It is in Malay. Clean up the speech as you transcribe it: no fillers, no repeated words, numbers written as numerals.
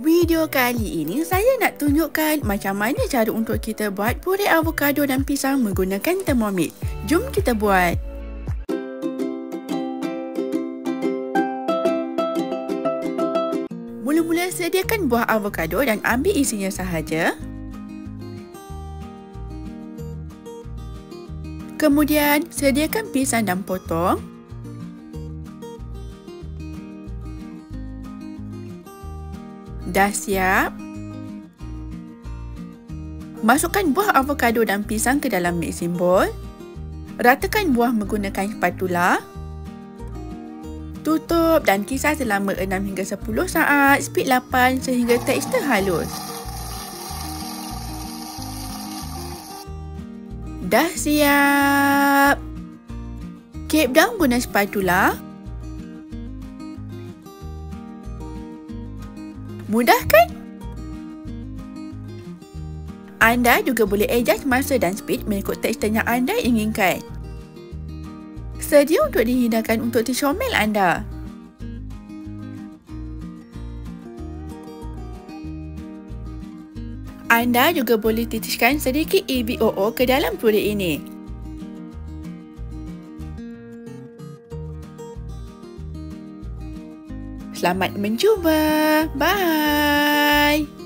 Video kali ini saya nak tunjukkan macam mana cara untuk kita buat puree avocado dan pisang menggunakan Thermomix. Jom kita buat. Mula-mula sediakan buah avocado dan ambil isinya sahaja. Kemudian sediakan pisang dan potong. Dah siap. Masukkan buah avocado dan pisang ke dalam mixing bowl. Ratakan buah menggunakan spatula. Tutup dan kisar selama 6 hingga 10 saat, speed 8 sehingga tekstur halus. Dah siap. Keep down guna spatula. Mudah kan? Anda juga boleh adjust masa dan speed mengikut tekstur yang anda inginkan. Sedia untuk dihidangkan untuk tisu omel anda. Anda juga boleh titiskan sedikit EVOO ke dalam puree ini. Selamat mencuba. Bye.